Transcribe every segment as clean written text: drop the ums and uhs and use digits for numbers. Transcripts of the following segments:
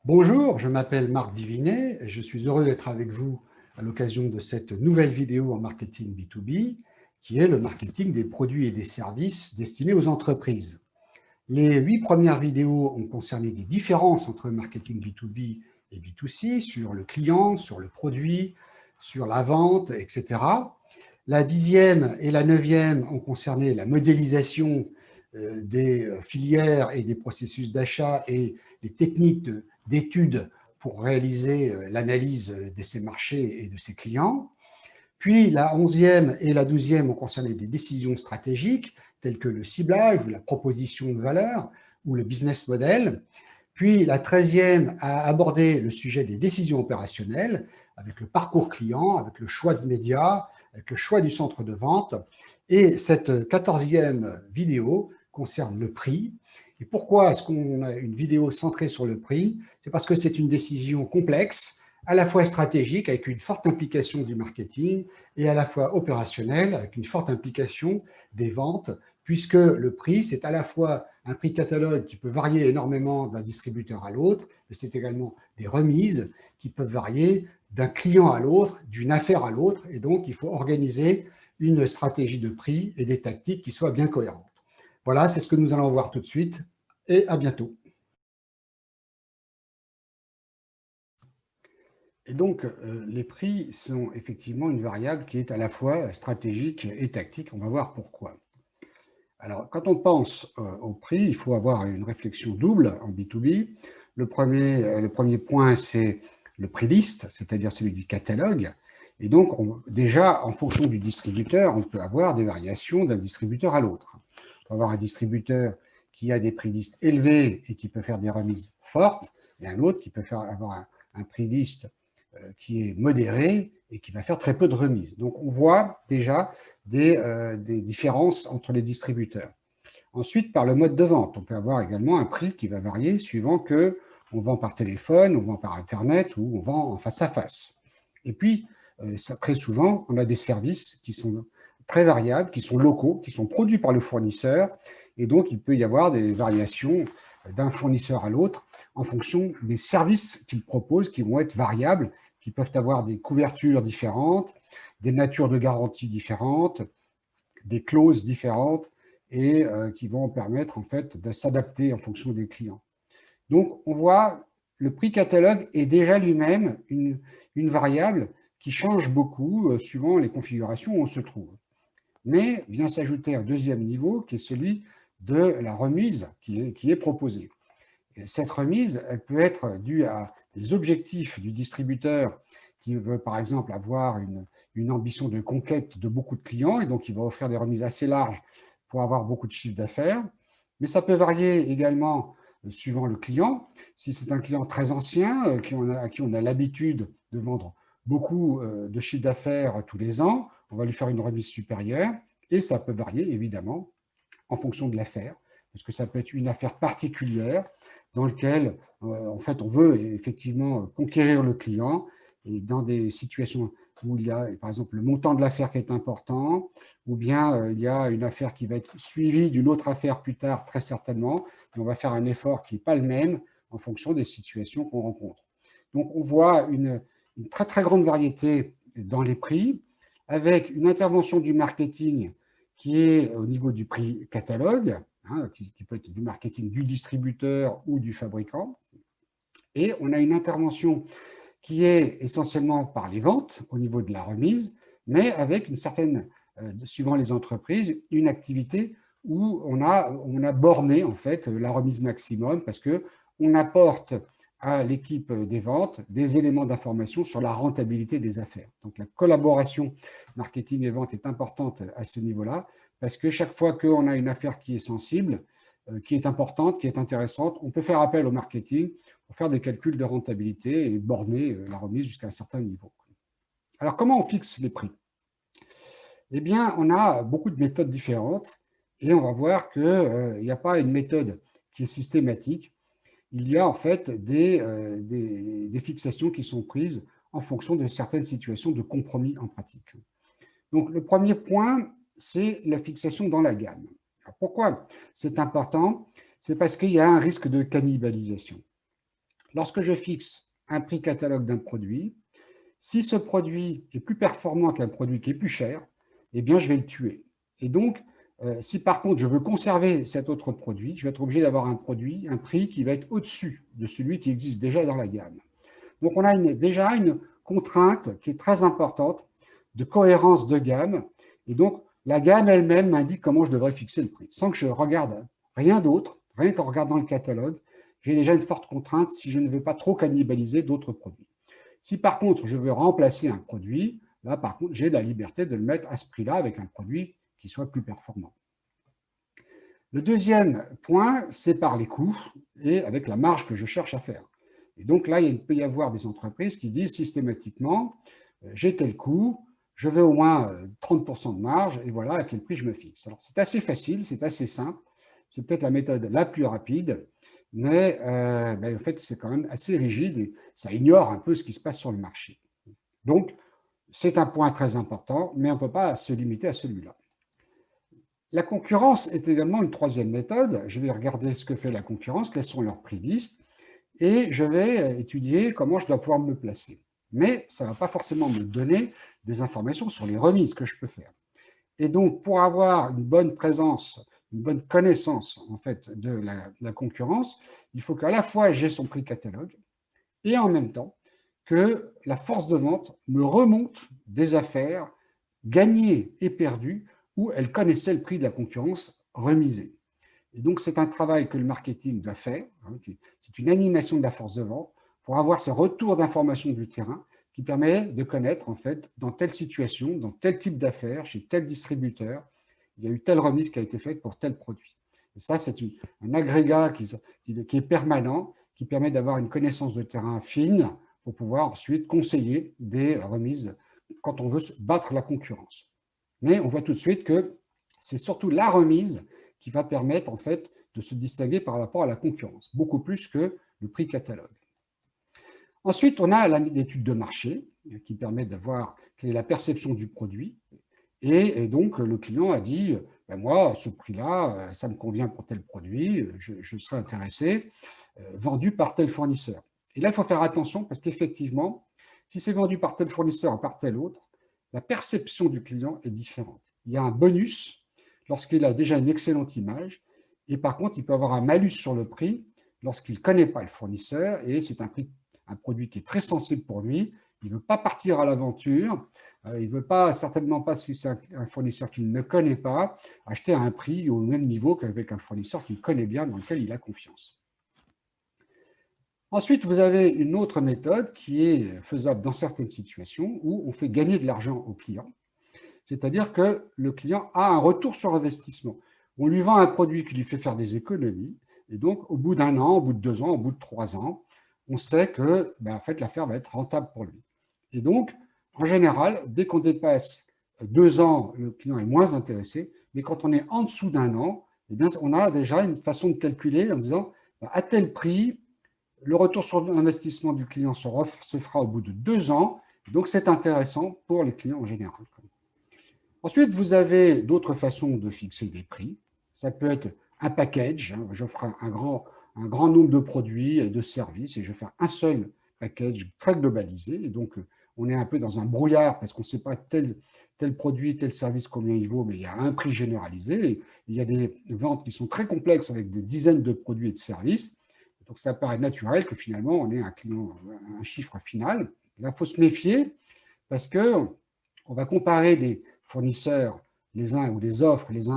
Bonjour, je m'appelle Marc Divinet et je suis heureux d'être avec vous à l'occasion de cette nouvelle vidéo en marketing B2B qui est le marketing des produits et des services destinés aux entreprises. Les 8 premières vidéos ont concerné des différences entre marketing B2B et B2C sur le client, sur le produit, sur la vente, etc. La 10e et la 9e ont concerné la modélisation des filières et des processus d'achat et les techniques d'études pour réaliser l'analyse de ces marchés et de ces clients. Puis la 11e et la 12e ont concerné des décisions stratégiques telles que le ciblage ou la proposition de valeur ou le business model. Puis la 13e a abordé le sujet des décisions opérationnelles avec le parcours client, avec le choix de médias, avec le choix du centre de vente. Et cette 14e vidéo concerne le prix. Et pourquoi est-ce qu'on a une vidéo centrée sur le prix? C'est parce que c'est une décision complexe, à la fois stratégique, avec une forte implication du marketing, et à la fois opérationnelle, avec une forte implication des ventes, puisque le prix, c'est à la fois un prix catalogue qui peut varier énormément d'un distributeur à l'autre, mais c'est également des remises qui peuvent varier d'un client à l'autre, d'une affaire à l'autre, et donc il faut organiser une stratégie de prix et des tactiques qui soient bien cohérentes. Voilà, c'est ce que nous allons voir tout de suite, et à bientôt. Et donc, les prix sont effectivement une variable qui est à la fois stratégique et tactique. On va voir pourquoi. Alors, quand on pense au prix, il faut avoir une réflexion double en B2B. Le premier point, c'est le prix liste, c'est-à-dire celui du catalogue. Et donc, déjà, en fonction du distributeur, on peut avoir des variations d'un distributeur à l'autre. On peut avoir un distributeur qui a des prix listes élevés et qui peut faire des remises fortes, et un autre qui peut avoir un prix liste qui est modéré et qui va faire très peu de remises. Donc, on voit déjà des différences entre les distributeurs. Ensuite, par le mode de vente, on peut avoir également un prix qui va varier suivant qu'on vend par téléphone, on vend par Internet ou on vend en face à face. Et puis, très souvent, on a des services qui sont très variables, qui sont locaux, qui sont produits par le fournisseur. Et donc, il peut y avoir des variations d'un fournisseur à l'autre en fonction des services qu'il propose qui vont être variables, qui peuvent avoir des couvertures différentes, des natures de garantie différentes, des clauses différentes et qui vont permettre en fait de s'adapter en fonction des clients. Donc, on voit le prix catalogue est déjà lui-même une variable qui change beaucoup suivant les configurations où on se trouve. Mais vient s'ajouter un deuxième niveau qui est celui de la remise qui est proposée. Et cette remise, elle peut être due à des objectifs du distributeur qui veut par exemple avoir une ambition de conquête de beaucoup de clients et donc il va offrir des remises assez larges pour avoir beaucoup de chiffre d'affaires. Mais ça peut varier également suivant le client. Si c'est un client très ancien à qui on a l'habitude de vendre beaucoup de chiffre d'affaires tous les ans, on va lui faire une remise supérieure et ça peut varier évidemment en fonction de l'affaire, parce que ça peut être une affaire particulière dans laquelle en fait, on veut effectivement conquérir le client et dans des situations où il y a, par exemple, le montant de l'affaire qui est important, ou bien il y a une affaire qui va être suivie d'une autre affaire plus tard, très certainement, et on va faire un effort qui n'est pas le même en fonction des situations qu'on rencontre. Donc, on voit une très, très grande variété dans les prix, avec une intervention du marketing qui est au niveau du prix catalogue, hein, qui peut être du marketing du distributeur ou du fabricant. Et on a une intervention qui est essentiellement par les ventes au niveau de la remise, mais avec une certaine, suivant les entreprises, une activité où on a borné en fait la remise maximum parce qu'on apporte à l'équipe des ventes des éléments d'information sur la rentabilité des affaires. Donc la collaboration marketing et vente est importante à ce niveau-là parce que chaque fois qu'on a une affaire qui est sensible, qui est importante, qui est intéressante, on peut faire appel au marketing pour faire des calculs de rentabilité et borner la remise jusqu'à un certain niveau. Alors, comment on fixe les prix? Eh bien, on a beaucoup de méthodes différentes et on va voir qu'il n'y a pas une méthode qui est systématique. Il y a en fait des fixations qui sont prises en fonction de certaines situations de compromis en pratique. Donc, le premier point, c'est la fixation dans la gamme. Alors, pourquoi c'est important? C'est parce qu'il y a un risque de cannibalisation. lorsque je fixe un prix catalogue d'un produit, si ce produit est plus performant qu'un produit qui est plus cher, eh bien, je vais le tuer. Et donc, si par contre, je veux conserver cet autre produit, je vais être obligé d'avoir un produit, un prix qui va être au-dessus de celui qui existe déjà dans la gamme. Donc, on a déjà une contrainte qui est très importante de cohérence de gamme. Et donc, la gamme elle-même m'indique comment je devrais fixer le prix. Sans que je regarde rien d'autre, rien qu'en regardant le catalogue, j'ai déjà une forte contrainte si je ne veux pas trop cannibaliser d'autres produits. Si par contre, je veux remplacer un produit, là, par contre, j'ai la liberté de le mettre à ce prix-là avec un produit qui soit plus performant. Le deuxième point, c'est par les coûts et avec la marge que je cherche à faire. Et donc là, il peut y avoir des entreprises qui disent systématiquement, j'ai tel coût, je veux au moins 30% de marge et voilà à quel prix je me fixe. Alors c'est assez facile, c'est assez simple, c'est peut-être la méthode la plus rapide, mais en fait c'est quand même assez rigide et ça ignore un peu ce qui se passe sur le marché. Donc c'est un point très important, mais on ne peut pas se limiter à celui-là. La concurrence est également une troisième méthode. Je vais regarder ce que fait la concurrence, quels sont leurs prix listes, et je vais étudier comment je dois pouvoir me placer. Mais ça ne va pas forcément me donner des informations sur les remises que je peux faire. Et donc, pour avoir une bonne présence, une bonne connaissance en fait de la concurrence, il faut qu'à la fois j'ai son prix catalogue et en même temps que la force de vente me remonte des affaires gagnées et perdues où elle connaissait le prix de la concurrence remisé. Et donc, c'est un travail que le marketing doit faire. C'est une animation de la force de vente pour avoir ce retour d'information du terrain qui permet de connaître, en fait, dans telle situation, dans tel type d'affaires, chez tel distributeur, il y a eu telle remise qui a été faite pour tel produit. Et ça, c'est un agrégat qui est permanent, qui permet d'avoir une connaissance de terrain fine pour pouvoir ensuite conseiller des remises quand on veut battre la concurrence. Mais on voit tout de suite que c'est surtout la remise qui va permettre en fait de se distinguer par rapport à la concurrence, beaucoup plus que le prix catalogue. Ensuite, on a l'étude de marché qui permet d'avoir quelle est la perception du produit. Et donc, le client a dit, ben moi, ce prix-là, ça me convient pour tel produit, je serais intéressé, vendu par tel fournisseur. Et là, il faut faire attention parce qu'effectivement, si c'est vendu par tel fournisseur ou par tel autre, la perception du client est différente. Il y a un bonus lorsqu'il a déjà une excellente image, et par contre, il peut avoir un malus sur le prix lorsqu'il ne connaît pas le fournisseur, et c'est un produit qui est très sensible pour lui, il ne veut pas partir à l'aventure, il ne veut pas, certainement pas, si c'est un fournisseur qu'il ne connaît pas, acheter à un prix au même niveau qu'avec un fournisseur qu'il connaît bien, dans lequel il a confiance. Ensuite, vous avez une autre méthode qui est faisable dans certaines situations où on fait gagner de l'argent au client. C'est-à-dire que le client a un retour sur investissement. On lui vend un produit qui lui fait faire des économies, et donc au bout d'un an, au bout de 2 ans, au bout de 3 ans, on sait que en fait, l'affaire va être rentable pour lui. Et donc, en général, dès qu'on dépasse 2 ans, le client est moins intéressé, mais quand on est en dessous d'un an, eh bien, on a déjà une façon de calculer en disant à tel prix, le retour sur l'investissement du client se fera au bout de 2 ans, donc c'est intéressant pour les clients en général. Ensuite, vous avez d'autres façons de fixer des prix. Ça peut être un package. J'offre un grand nombre de produits et de services et je vais faire un seul package très globalisé. Et donc, on est un peu dans un brouillard parce qu'on ne sait pas tel produit, tel service, combien il vaut, mais il y a un prix généralisé. Et il y a des ventes qui sont très complexes avec des dizaines de produits et de services. Donc, ça paraît naturel que finalement, on ait un chiffre final. Là, il faut se méfier parce qu'on va comparer des fournisseurs les uns ou des offres les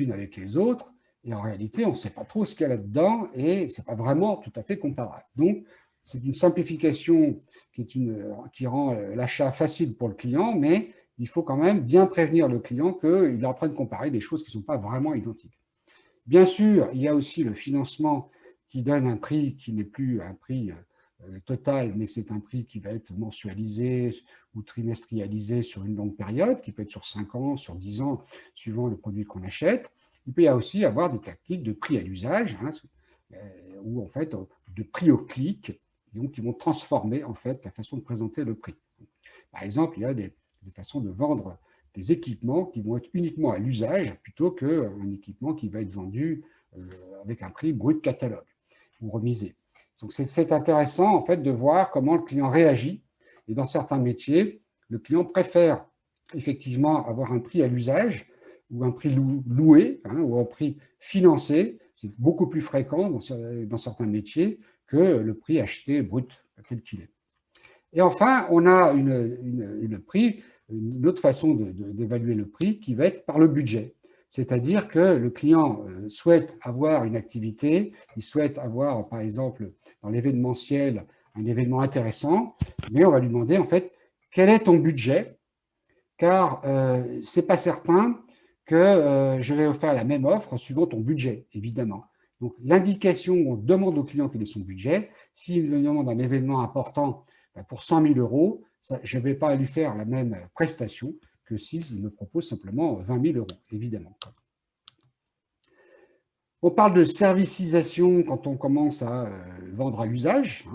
unes avec les autres, et en réalité, on ne sait pas trop ce qu'il y a là-dedans, et ce n'est pas vraiment tout à fait comparable. Donc, c'est une simplification qui rend l'achat facile pour le client, mais il faut quand même bien prévenir le client qu'il est en train de comparer des choses qui ne sont pas vraiment identiques. Bien sûr, il y a aussi le financement qui donne un prix qui n'est plus un prix total, mais c'est un prix qui va être mensualisé ou trimestrialisé sur une longue période, qui peut être sur 5 ans, sur 10 ans, suivant le produit qu'on achète. Il peut y aussi avoir des tactiques de prix à l'usage, ou en fait de prix au clic, donc qui vont transformer en fait la façon de présenter le prix. Par exemple, il y a des façons de vendre des équipements qui vont être uniquement à l'usage plutôt qu'un équipement qui va être vendu avec un prix brut catalogue ou remisé. Donc, c'est intéressant en fait de voir comment le client réagit. Et dans certains métiers, le client préfère effectivement avoir un prix à l'usage ou un prix loué ou un prix financé. C'est beaucoup plus fréquent dans certains métiers que le prix acheté brut tel qu'il est. Et enfin, on a une autre façon d'évaluer le prix qui va être par le budget. C'est-à-dire que le client souhaite avoir une activité, il souhaite avoir, par exemple, dans l'événementiel, un événement intéressant, mais on va lui demander, en fait, quel est ton budget? Car ce n'est pas certain que je vais offrir la même offre suivant ton budget, évidemment. Donc, l'indication, on demande au client quel est son budget. S'il me demande un événement important pour 100 000 euros, je ne vais pas lui faire la même prestation que s'il me propose simplement 20 000 euros, évidemment. On parle de servicisation quand on commence à vendre à l'usage,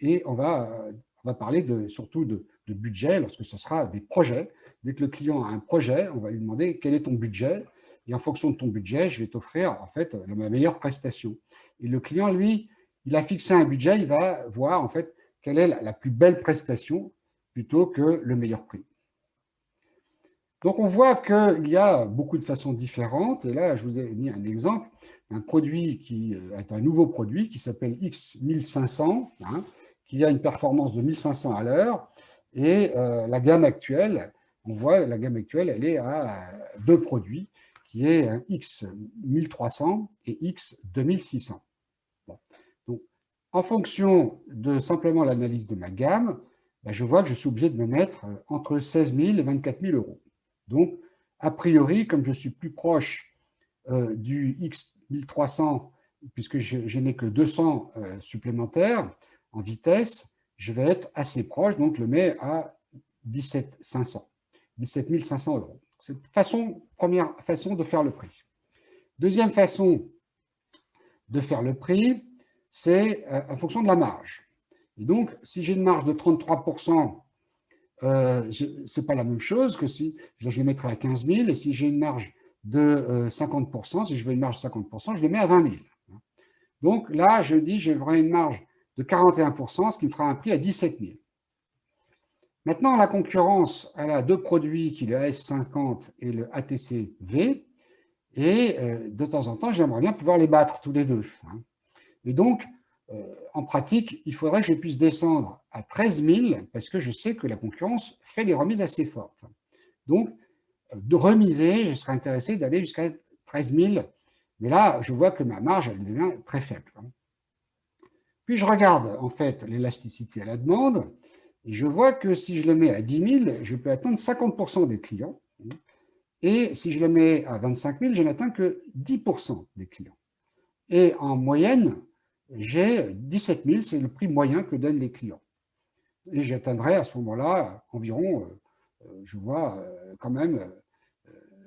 et on va parler surtout de budget lorsque ce sera des projets. Dès que le client a un projet, on va lui demander quel est ton budget, et en fonction de ton budget, je vais t'offrir en fait ma meilleure prestation. Et le client, lui, il a fixé un budget, il va voir en fait quelle est la plus belle prestation plutôt que le meilleur prix. Donc, on voit qu'il y a beaucoup de façons différentes. Et là, je vous ai mis un exemple d'un produit qui est un nouveau produit qui s'appelle X1500, qui a une performance de 1500 à l'heure. Et la gamme actuelle, on voit la gamme actuelle, elle est à deux produits, qui est un X1300 et X2600. Bon. Donc, en fonction de simplement l'analyse de ma gamme, je vois que je suis obligé de me mettre entre 16 000 et 24 000 euros. Donc, a priori, comme je suis plus proche du X1300, puisque je n'ai que 200 supplémentaires en vitesse, je vais être assez proche, donc je le mets à 17 500 euros. C'est la première façon de faire le prix. Deuxième façon de faire le prix, c'est en fonction de la marge. Et donc, si j'ai une marge de 33%, ce n'est pas la même chose que si je le mettrai à 15 000, et si j'ai une marge de 50%, si je veux une marge de 50%, je le mets à 20 000. Donc là, je dis, j'aurai une marge de 41%, ce qui me fera un prix à 17 000. Maintenant, la concurrence, elle a deux produits, qui est le AS50 et le ATC-V, et de temps en temps, j'aimerais bien pouvoir les battre tous les deux. Et donc, en pratique, il faudrait que je puisse descendre à 13 000 parce que je sais que la concurrence fait des remises assez fortes. Donc, de remiser, je serais intéressé d'aller jusqu'à 13 000, mais là, je vois que ma marge, elle devient très faible. Puis, je regarde en fait l'élasticité à la demande et je vois que si je le mets à 10 000, je peux atteindre 50% des clients. Et si je le mets à 25 000, je n'atteins que 10% des clients. Et en moyenne, j'ai 17 000, c'est le prix moyen que donnent les clients. Et j'atteindrai à ce moment-là environ, je vois quand même,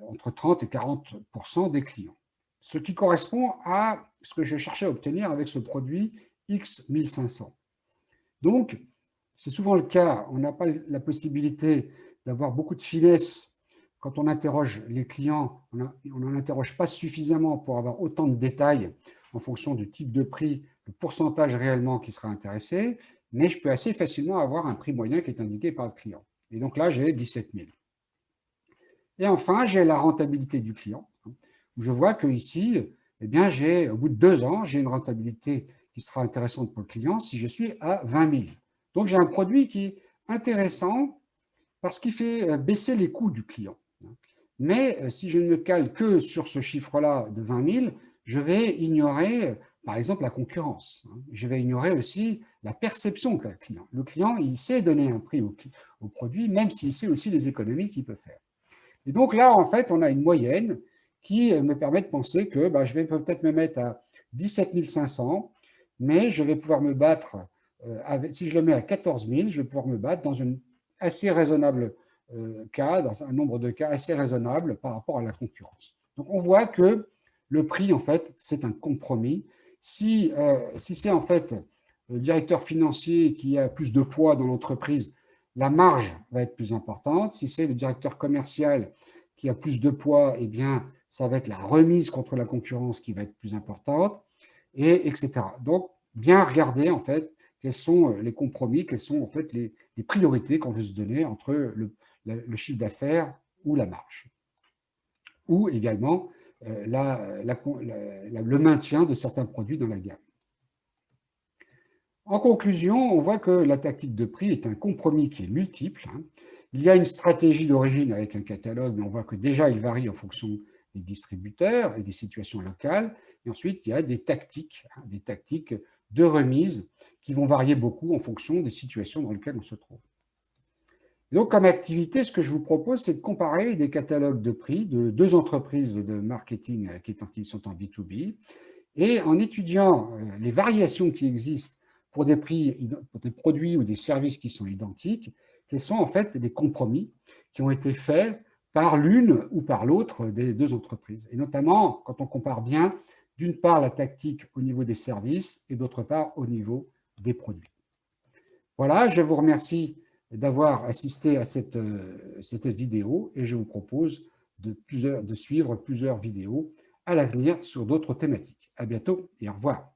entre 30 et 40% des clients. Ce qui correspond à ce que je cherchais à obtenir avec ce produit X1500. Donc, c'est souvent le cas, on n'a pas la possibilité d'avoir beaucoup de finesse quand on interroge les clients, on n'en interroge pas suffisamment pour avoir autant de détails en fonction du type de prix, le pourcentage réellement qui sera intéressé, mais je peux assez facilement avoir un prix moyen qui est indiqué par le client. Et donc là, j'ai 17 000. Et enfin, j'ai la rentabilité du client, où je vois qu'ici, eh bien, au bout de 2 ans, j'ai une rentabilité qui sera intéressante pour le client si je suis à 20 000. Donc, j'ai un produit qui est intéressant parce qu'il fait baisser les coûts du client. Mais si je ne me cale que sur ce chiffre-là de 20 000, je vais ignorer, par exemple, la concurrence. Je vais ignorer aussi la perception qu'a le client. Le client, il sait donner un prix au produit, même s'il sait aussi les économies qu'il peut faire. Et donc là, en fait, on a une moyenne qui me permet de penser que je vais peut-être me mettre à 17 500, mais je vais pouvoir me battre, si je le mets à 14 000, je vais pouvoir me battre dans une assez raisonnable cas, dans un nombre de cas assez raisonnable par rapport à la concurrence. Donc on voit que le prix, en fait, c'est un compromis. Si c'est en fait le directeur financier qui a plus de poids dans l'entreprise, la marge va être plus importante. Si c'est le directeur commercial qui a plus de poids, eh bien, ça va être la remise contre la concurrence qui va être plus importante, etc. Donc, bien regarder en fait quels sont les compromis, quelles sont en fait les priorités qu'on veut se donner entre le chiffre d'affaires ou la marge, ou également le maintien de certains produits dans la gamme. En conclusion, on voit que la tactique de prix est un compromis qui est multiple. Il y a une stratégie d'origine avec un catalogue, mais on voit que déjà il varie en fonction des distributeurs et des situations locales. Et ensuite, il y a des tactiques de remise qui vont varier beaucoup en fonction des situations dans lesquelles on se trouve. Et donc, comme activité, ce que je vous propose, c'est de comparer des catalogues de prix de deux entreprises de marketing qui sont en B2B, et en étudiant les variations qui existent pour des prix, pour des produits ou des services qui sont identiques, quels sont en fait les compromis qui ont été faits par l'une ou par l'autre des deux entreprises. Et notamment, quand on compare bien, d'une part, la tactique au niveau des services et d'autre part, au niveau des produits. Voilà, je vous remercie d'avoir assisté à cette vidéo et je vous propose de suivre plusieurs vidéos à l'avenir sur d'autres thématiques. À bientôt et au revoir.